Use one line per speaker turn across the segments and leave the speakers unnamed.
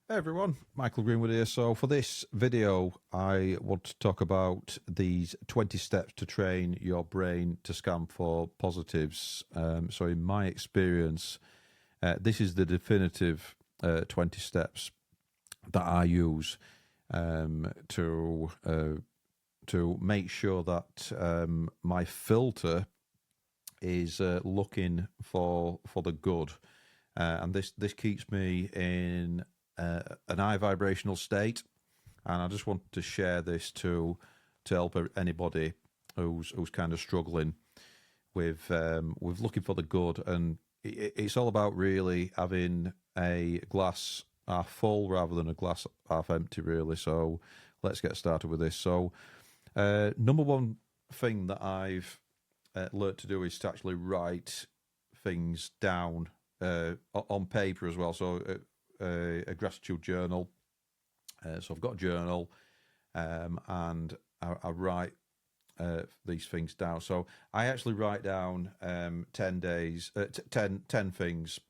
Hey everyone, Michael Greenwood here. So, for this video, I want to talk about these 20 steps to train your brain to scan for positives. So, in my experience, this is the definitive 20 steps that I use to make sure that my filter is looking for the good, and this keeps me in an high vibrational state. And I just wanted to share this to help anybody who's kind of struggling with looking for the good. And it's all about really having a glass half full rather than a glass half empty, really. So let's get started with this. So number one thing that I've learnt to do is to actually write things down on paper as well. So a gratitude journal. So I've got a journal, and I write these things down. So I actually write down 10 days, 10 things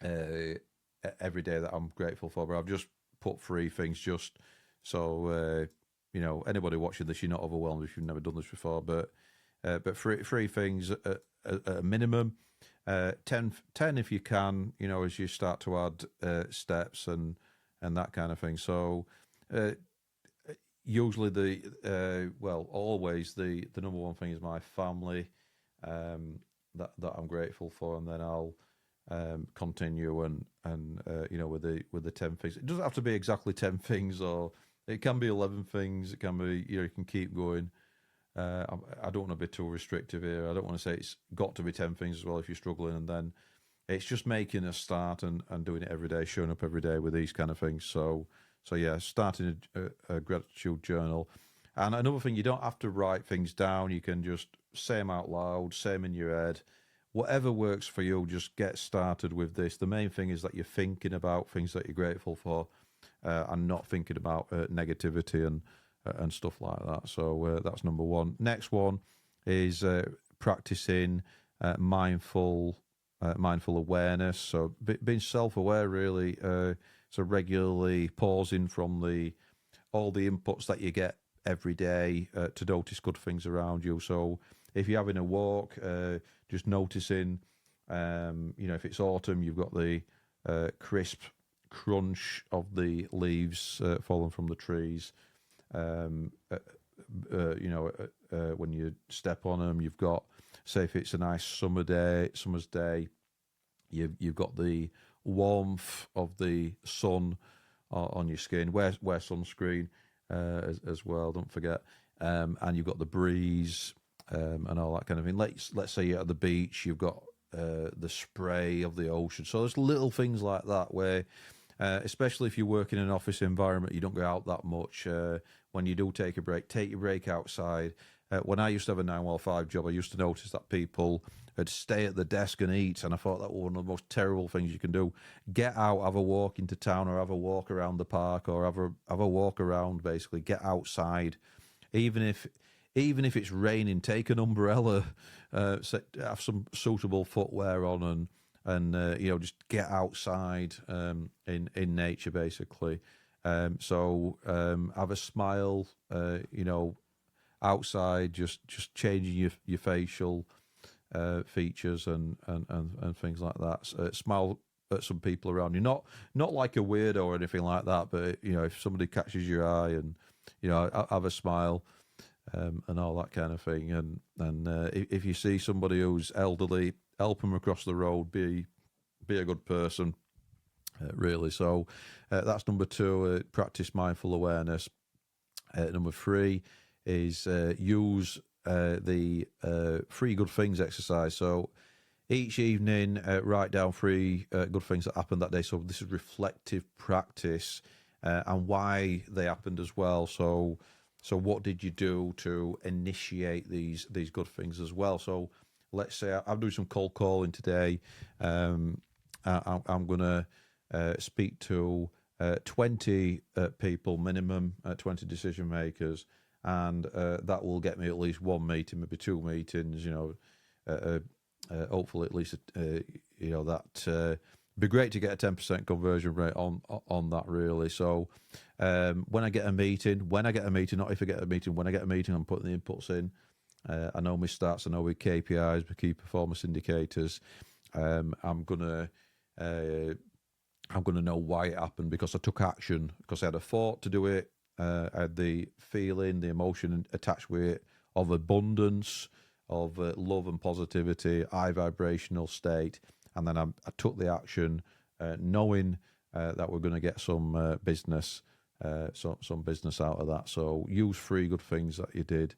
every day that I'm grateful for. But I've just put three things just so anybody watching this, you're not overwhelmed if you've never done this before. But three things at a minimum. 10 if you can, as you start to add steps and that kind of thing. So usually always the number one thing is my family, that I'm grateful for, and then I'll continue and with the 10 things. It doesn't have to be exactly 10 things, or it can be 11 things. It can be, you can keep going. I don't want to be too restrictive here. I don't want to say it's got to be 10 things as well if you're struggling, and then it's just making a start and doing it every day, showing up every day with these kind of things. So yeah, starting a gratitude journal. And another thing, you don't have to write things down. You can just say them out loud, say them in your head. Whatever works for you, just get started with this. The main thing is that you're thinking about things that you're grateful for, and not thinking about negativity and stuff like that. So that's number one. Next one is practicing mindful awareness. So being self-aware, really. So regularly pausing from all the inputs that you get every day, to notice good things around you. So if you're having a walk, just noticing, if it's autumn, you've got the crisp crunch of the leaves falling from the trees. When you step on them, you've got, say, if it's a nice summer's day, you've got the warmth of the sun on your skin. Wear sunscreen as well. Don't forget. And you've got the breeze, and all that kind of thing. Let's say you're at the beach. You've got the spray of the ocean. So there's little things like that where, especially if you work in an office environment, you don't go out that much. When you do take your break outside. When I used to have a 915 job, I used to notice that people would stay at the desk and eat, and I thought that was one of the most terrible things you can do. Get out, have a walk into town, or have a walk around the park, or have a walk around. Basically, get outside, even if it's raining. Take an umbrella, have some suitable footwear on, and just get outside in nature, basically. Have a smile, outside, just changing your facial features and things like that. Smile at some people around you, not like a weirdo or anything like that, but if somebody catches your eye, and have a smile, and all that kind of thing. And if you see somebody who's elderly, help them across the road. Be a good person, really. So that's number two. Practice mindful awareness. Number three is use the three good things exercise. So each evening, write down three good things that happened that day. So this is reflective practice, and why they happened as well. So what did you do to initiate these good things as well? So let's say I'm doing some cold calling today. I'm going to speak to 20 people minimum, 20 decision makers, and that will get me at least one meeting, maybe two meetings. Hopefully at least that be great to get a 10% conversion rate on that, really. So when I get a meeting, not if I get a meeting, when I get a meeting, I'm putting the inputs in. I know my stats, I know my KPIs, my key performance indicators. I'm gonna know why it happened, because I took action, because I had a thought to do it. I had the feeling, the emotion attached with it of abundance, of love and positivity, high vibrational state, and then I took the action, knowing that we're going to get some business, some business out of that. So use 3 good things that you did,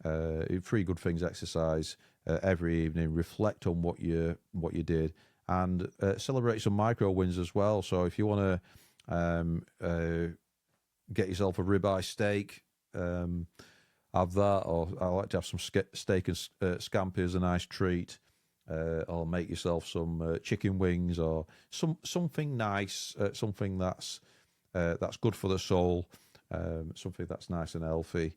3 good things exercise every evening. Reflect on what you did, and celebrate some micro wins as well. So if you want to get yourself a ribeye steak, have that, or I like to have some steak and scampi as a nice treat, or make yourself some chicken wings, or something nice, something that's good for the soul, something that's nice and healthy.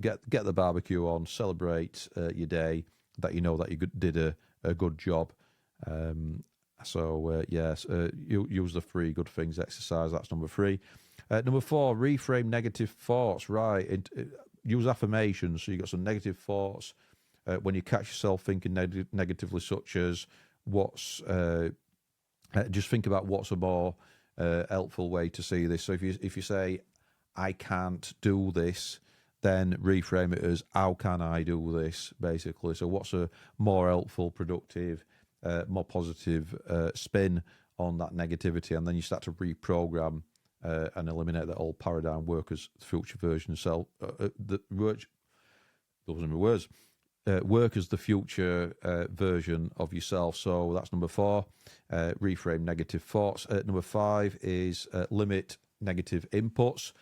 Get the barbecue on, celebrate your day, that you know that you did a good job. Yes, use the 3 good things exercise. That's number 3. Number 4, reframe negative thoughts. Right, use affirmations. So you got some negative thoughts when you catch yourself thinking negatively, such as just think about what's a more helpful way to see this. So if you say, I can't do this, then reframe it as, how can I do this, basically. So what's a more helpful, productive, more positive spin on that negativity, and then you start to reprogram and eliminate that old paradigm, work as the future version of self. Those are my words. Work as the future version of yourself. So that's number 4. Reframe negative thoughts. Number 5 is limit negative inputs.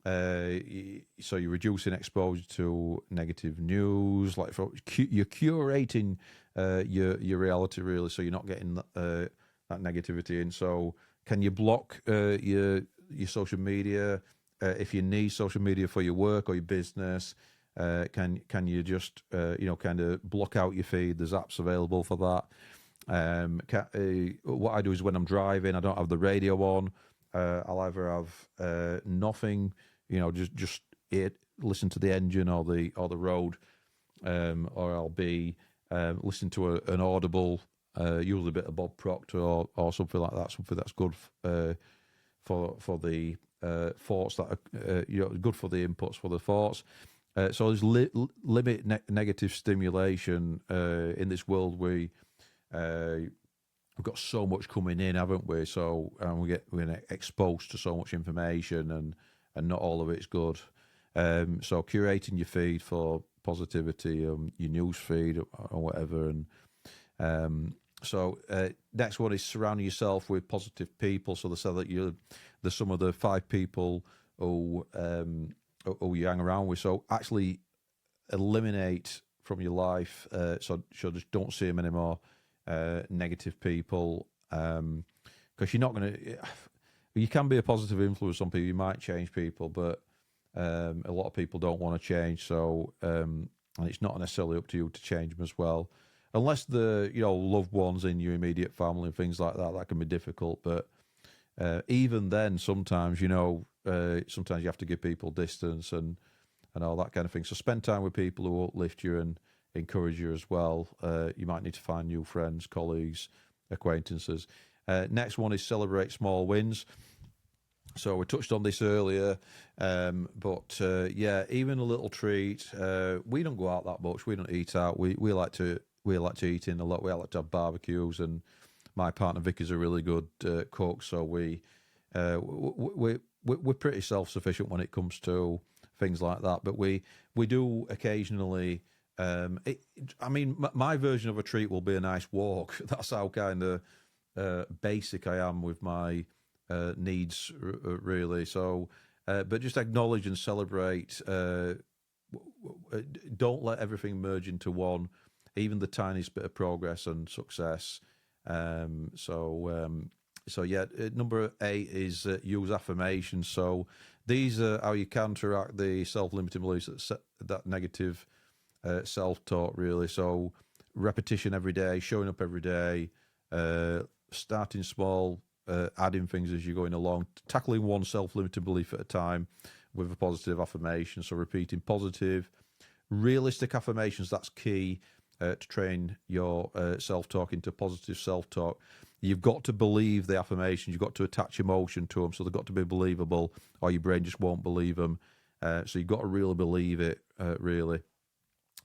So you're reducing exposure to negative news. You're curating your reality, really. So you're not getting that negativity in. So can you block your social media if you need social media for your work or your business? Can you just kind of block out your feed? There's apps available for that. What I do is, when I'm driving, I don't have the radio on. I'll either have nothing, just listen to the engine or the road, or I'll be listening to an audible, usually a bit of Bob Proctor or something like that. Something that's good for the thoughts, that are good for the inputs for the thoughts. So there's limit negative stimulation in this world. We've got so much coming in, haven't we? So we're exposed to so much information, and not all of it's good. So curating your feed for positivity, your news feed or whatever. And next one is surrounding yourself with positive people. So they say that there's some of the 5 people who you hang around with. So actually eliminate from your life. So just don't see them anymore. Negative people, because you're not going to. You can be a positive influence on people. You might change people, but a lot of people don't want to change. So and it's not necessarily up to you to change them as well, unless the loved ones in your immediate family and things like that. That can be difficult, but even then, sometimes sometimes you have to give people distance and all that kind of thing. So spend time with people who uplift you and encourage you as well. You might need to find new friends, colleagues, acquaintances. Next one is celebrate small wins. So we touched on this earlier, but even a little treat. We don't go out that much. We don't eat out. We like to eat in a lot. We like to have barbecues, and my partner Vicky's a really good cook. So we're pretty self-sufficient when it comes to things like that. But we do occasionally. My version of a treat will be a nice walk. That's how kind of basic I am with my needs, really. So, but just acknowledge and celebrate. Don't let everything merge into one, even the tiniest bit of progress and success. Number 8 is use affirmations. So these are how you counteract the self-limiting beliefs, that negative self-talk, really. So repetition every day, showing up every day, starting small, adding things as you're going along, tackling one self-limiting belief at a time with a positive affirmation. So repeating positive, realistic affirmations, that's key to train your self-talk into positive self-talk. You've got to believe the affirmations. You've got to attach emotion to them, so they've got to be believable, or your brain just won't believe them. So you've got to really believe it, really.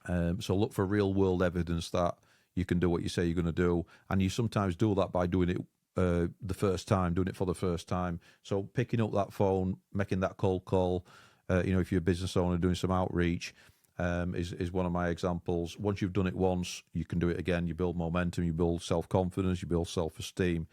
So look for real-world evidence that you can do what you say you're going to do, and you sometimes do that by doing it the first time, doing it for the first time. So picking up that phone, making that cold call, if you're a business owner doing some outreach, is one of my examples. Once you've done it once, you can do it again. You build momentum, you build self-confidence, you build self-esteem.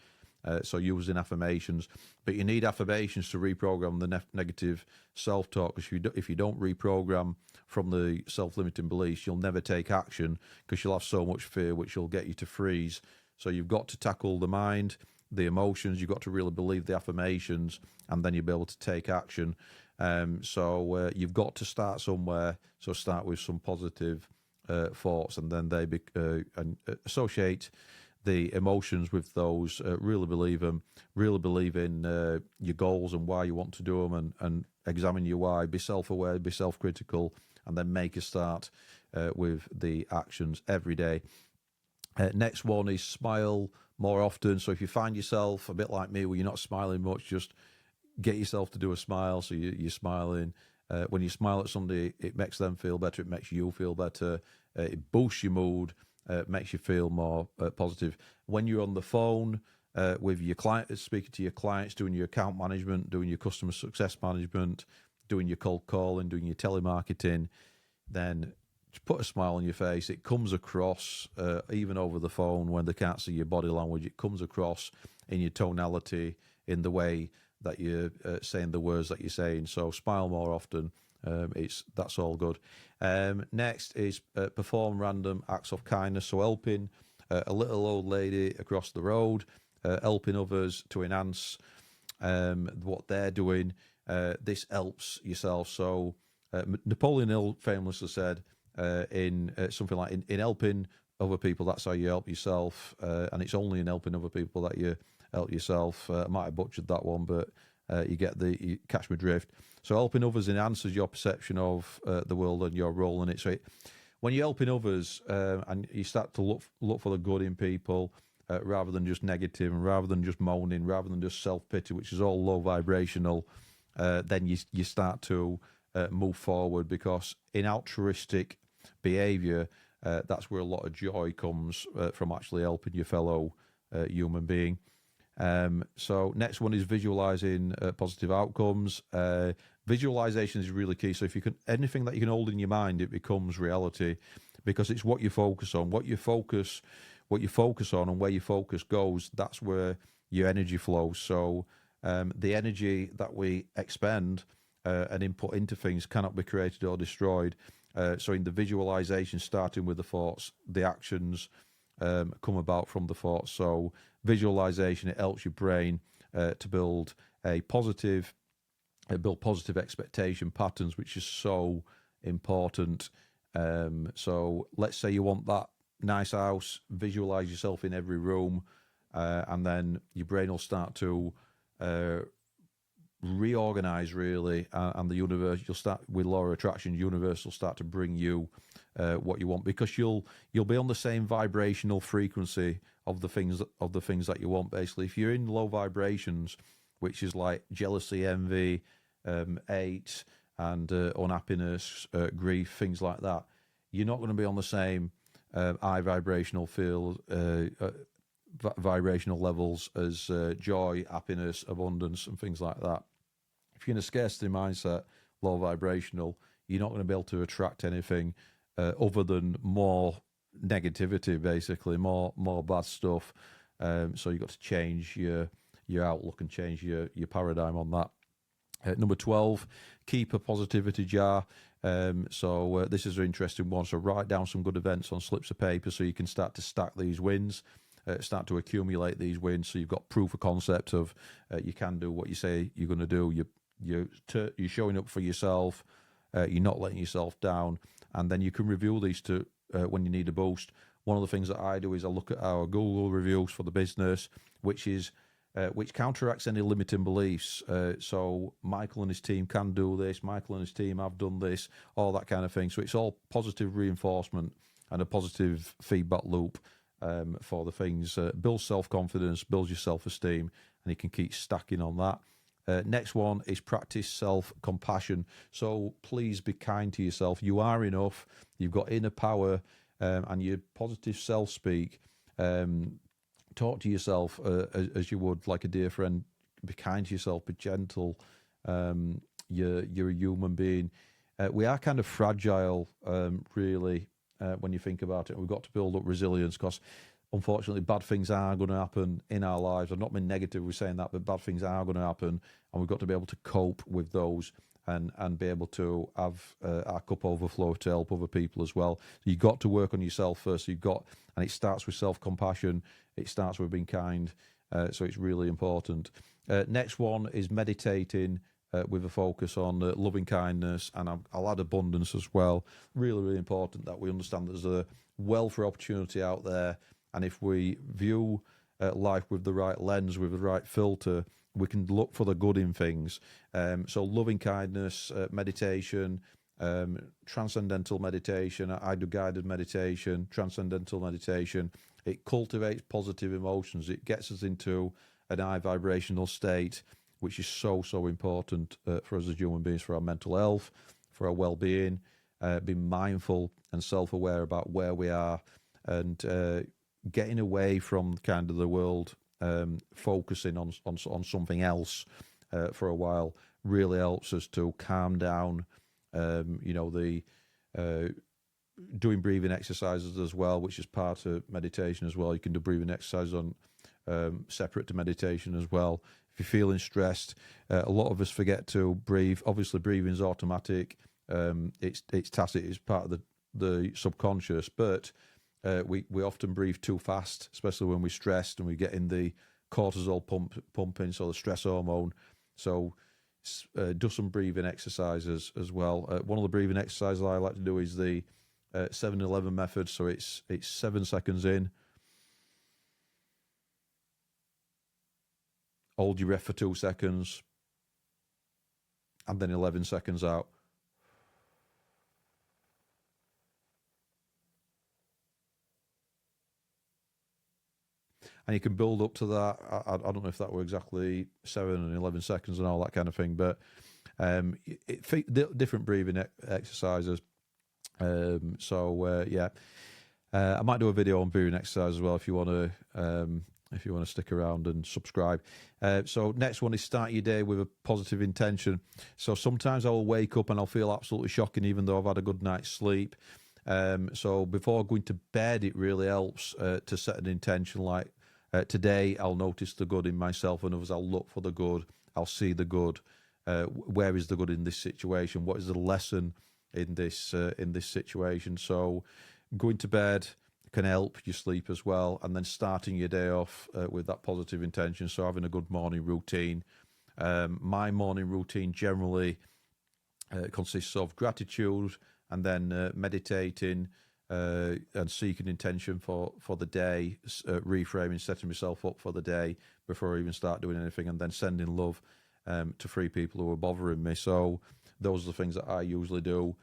So using affirmations, but you need affirmations to reprogram the negative self-talk. Because if you don't reprogram from the self-limiting beliefs, you'll never take action, because you'll have so much fear, which will get you to freeze. So you've got to tackle the mind, the emotions. You've got to really believe the affirmations, and then you'll be able to take action. So you've got to start somewhere. So start with some positive thoughts, and then and associate the emotions with those. Really believe them. Really believe in your goals and why you want to do them, and examine your why. Be self-aware. Be self-critical, and then make a start with the actions every day. Next one is smile more often. So if you find yourself a bit like me, where you're not smiling much, just get yourself to do a smile, so you're smiling. When you smile at somebody, it makes them feel better. It makes you feel better. It boosts your mood. Makes you feel more positive. When you're on the phone with your client, speaking to your clients, doing your account management, doing your customer success management, doing your cold calling, doing your telemarketing, then just put a smile on your face. It comes across, even over the phone when they can't see your body language, it comes across in your tonality, in the way that you're saying the words that you're saying. So smile more often. That's all good. Next is perform random acts of kindness. So helping a little old lady across the road, helping others to enhance what they're doing. This helps yourself. So Napoleon Hill famously said in something like, in helping other people, that's how you help yourself, and it's only in helping other people that you help yourself. I might have butchered that one, but you catch my drift. So helping others enhances your perception of the world and your role in it. So when you're helping others, and you start to look for the good in people, rather than just negative, and rather than just moaning, rather than just self-pity, which is all low vibrational, then you start to move forward, because in altruistic behavior, that's where a lot of joy comes from, actually helping your fellow human being. So next one is visualizing positive outcomes. Visualization is really key. So if you can, anything that you can hold in your mind, it becomes reality, because it's what you focus on. What you focus on, and where your focus goes, that's where your energy flows. So the energy that we expend and input into things cannot be created or destroyed. So in the visualization, starting with the thoughts, the actions come about from the thoughts. So visualization, it helps your brain to build positive expectation patterns, which is so important. So let's say you want that nice house, visualize yourself in every room, and then your brain will start to reorganize, really, and the universe, you'll start with law of attraction, universe will start to bring you what you want, because you'll be on the same vibrational frequency of the things that you want. Basically, if you're in low vibrations, which is like jealousy, envy, hate, and unhappiness, grief, things like that, you're not going to be on the same high vibrational vibrational levels as joy, happiness, abundance, and things like that. If you're in a scarcity mindset, low vibrational, you're not going to be able to attract anything other than more negativity, basically, more bad stuff. So you've got to change your outlook and change your paradigm on that. Number 12, keep a positivity jar. So this is an interesting one. So write down some good events on slips of paper, so you can start to stack these wins, start to accumulate these wins. So you've got proof of concept of you can do what you say you're going to do. You're showing up for yourself. You're not letting yourself down, and then you can review these to when you need a boost. one of the things that I do is I look at our Google reviews for the business, which counteracts any limiting beliefs. So Michael and his team can do this. Michael and his team have done this. All that kind of thing. So it's all positive reinforcement and a positive feedback loop for the things. Builds self-confidence, builds your self-esteem, and you can keep stacking on that. Next one is practice self-compassion. So please be kind to yourself. You are enough. You've got inner power, and your positive self-speak. Talk to yourself as you would like a dear friend. Be kind to yourself. Be gentle. You're a human being. We are kind of fragile, really, when you think about it. We've got to build up resilience because, unfortunately, bad things are going to happen in our lives. I've not been negative with saying that, but bad things are going to happen, and we've got to be able to cope with those and be able to have our cup overflow to help other people as well. So you've got to work on yourself first. And it starts with self-compassion. It starts with being kind. So it's really important. Next one is meditating with a focus on loving kindness, and I'll add abundance as well. Really, really important that we understand there's a wealth of opportunity out there, and if we view life with the right lens, with the right filter, we can look for the good in things. So loving kindness, meditation, transcendental meditation. I do guided meditation, transcendental meditation. It cultivates positive emotions. It gets us into an high vibrational state, which is so, so important for us as human beings, for our mental health, for our well-being. Being mindful and self-aware about where we are, and getting away from kind of the world, focusing on something else for a while really helps us to calm down. The doing breathing exercises as well, which is part of meditation as well. You can do breathing exercises on separate to meditation as well. If you're feeling stressed, a lot of us forget to breathe. Obviously, breathing is automatic. It's tacit. It's part of the subconscious, but we often breathe too fast, especially when we're stressed and we get in the cortisol pumping, so the stress hormone. So do some breathing exercises as well. One of the breathing exercises I like to do is the 7-11 method. So it's 7 seconds in, hold your breath for 2 seconds, and then 11 seconds out. And you can build up to that. I don't know if that were exactly 7 and 11 seconds and all that kind of thing, but different breathing exercises. Yeah, I might do a video on breathing exercise as well if you want to stick around and subscribe. So next one is start your day with a positive intention. So sometimes I'll wake up and I'll feel absolutely shocking, even though I've had a good night's sleep. So before going to bed, it really helps to set an intention like, today I'll notice the good in myself and others. I'll look for the good. I'll see the good. Where is the good in this situation? What is the lesson in this situation? So going to bed can help you sleep as well, and then starting your day off with that positive intention. So having a good morning routine. My morning routine generally consists of gratitude and then meditating, and seeking intention for the day, reframing, setting myself up for the day before I even start doing anything, and then sending love to 3 people who are bothering me. So those are the things that I usually do.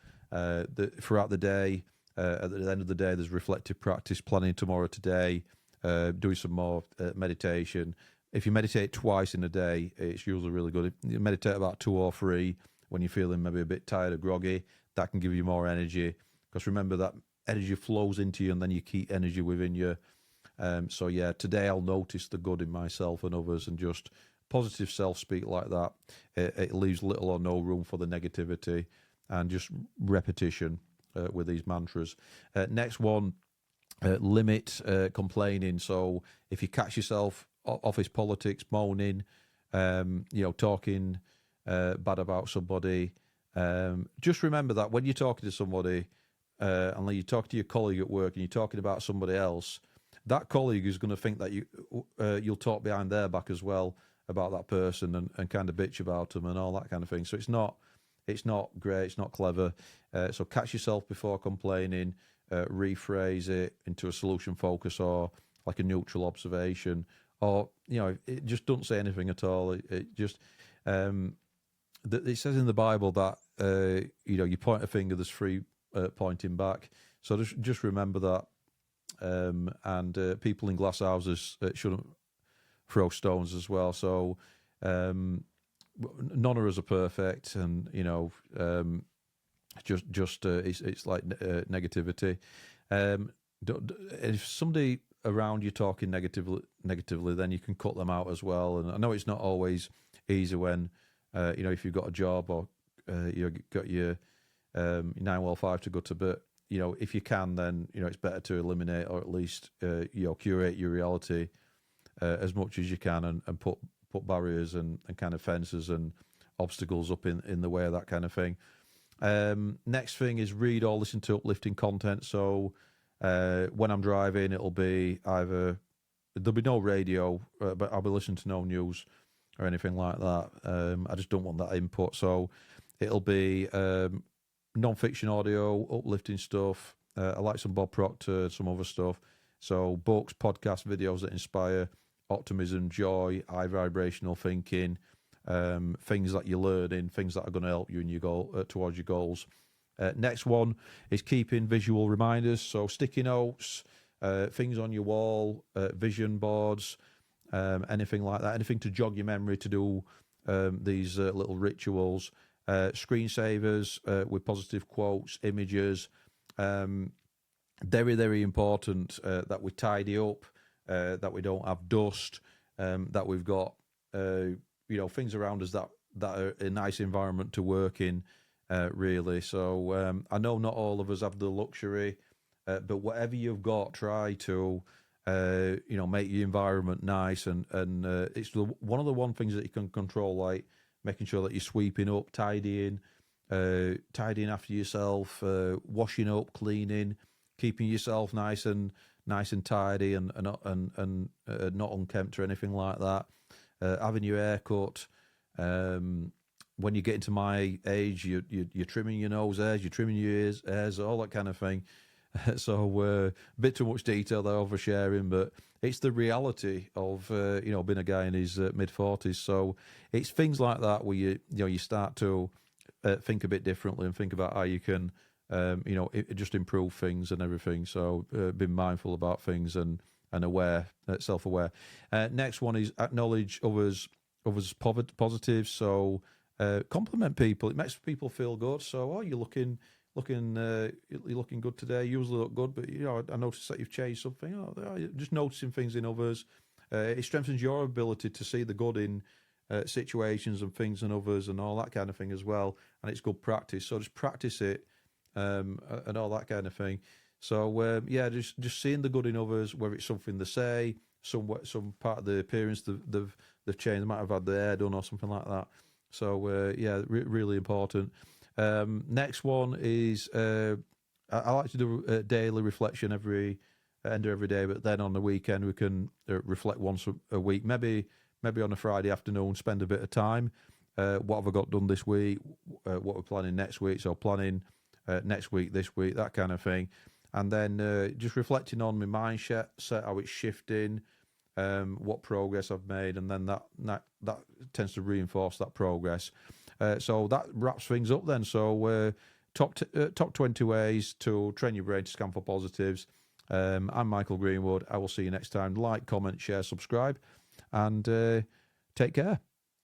Throughout the day, at the end of the day, there's reflective practice, planning tomorrow today, doing some more meditation. If you meditate twice in a day, it's usually really good. If you meditate about 2 or 3 when you're feeling maybe a bit tired or groggy, that can give you more energy, because remember that energy flows into you and then you keep energy within you. So yeah, today I'll notice the good in myself and others, and just positive self-speak like that. It leaves little or no room for the negativity, and just repetition with these mantras. Next one, limit complaining. So if you catch yourself office politics, moaning, talking bad about somebody, just remember that when you're talking to somebody, and then you talk to your colleague at work and you're talking about somebody else, that colleague is going to think that you'll talk behind their back as well about that person, and kind of bitch about them and all that kind of thing. So it's not great, it's not clever. So catch yourself before complaining. rephrase it into a solution focus or like a neutral observation, or it just doesn't say anything at all. It just it says in the Bible that you point a finger, there's three pointing back. So just remember that. And people in glass houses shouldn't throw stones as well. So none of us are perfect, and it's like negativity. If somebody around you talking negatively, then you can cut them out as well. And I know it's not always easy when if you've got a job or you've got your 9-well-5 to go to, but if you can, then it's better to eliminate or at least curate your reality as much as you can, and put barriers and kind of fences and obstacles up in the way of that kind of thing. Next thing is read or listen to uplifting content. So when I'm driving, it'll be either there'll be no radio, but I'll be listening to no news or anything like that. I just don't want that input. So it'll be non-fiction audio, uplifting stuff. I like some Bob Proctor, some other stuff. So books, podcasts, videos that inspire optimism, joy, high vibrational thinking, things that you're learning, things that are going to help you in your goal towards your goals. Next one is keeping visual reminders. So sticky notes, things on your wall, vision boards, anything like that, anything to jog your memory to do these little rituals. Screensavers with positive quotes, images. Very, very important that we tidy up, that we don't have dust, that we've got things around us that are a nice environment to work in, really. So I know not all of us have the luxury, but whatever you've got, try to make your environment nice, and it's one of the things that you can control, like making sure that you're sweeping up, tidying after yourself, washing up, cleaning, keeping yourself nice and tidy, and not unkempt or anything like that. Having your hair cut. When you get into my age, you're trimming your nose hairs, you're trimming your hairs, all that kind of thing. So a bit too much detail there, oversharing, but it's the reality of being a guy in his mid-40s. So it's things like that where you start to think a bit differently and think about how you can just improve things and everything. So being mindful about things and aware, self-aware. Next one is acknowledge others positives. So compliment people. It makes people feel good. So you're looking good today. You usually look good, but I noticed that you've changed something. Just noticing things in others. It strengthens your ability to see the good in situations and things and others and all that kind of thing as well. And it's good practice. So just practice it and all that kind of thing. So just seeing the good in others, whether it's something they say, some part of the appearance they've changed. They might have had their hair done or something like that. So really important. Next one is I like to do a daily reflection every end of every day, but then on the weekend we can reflect once a week. Maybe on a Friday afternoon, spend a bit of time. What have I got done this week? What we're planning next week? So planning next week, this week, that kind of thing, and then just reflecting on my mindset, how it's shifting, what progress I've made, and then that tends to reinforce that progress. So that wraps things up then. So top 20 ways to train your brain to scan for positives. I'm Michael Greenwood. I will see you next time. Like, comment, share, subscribe, and take care.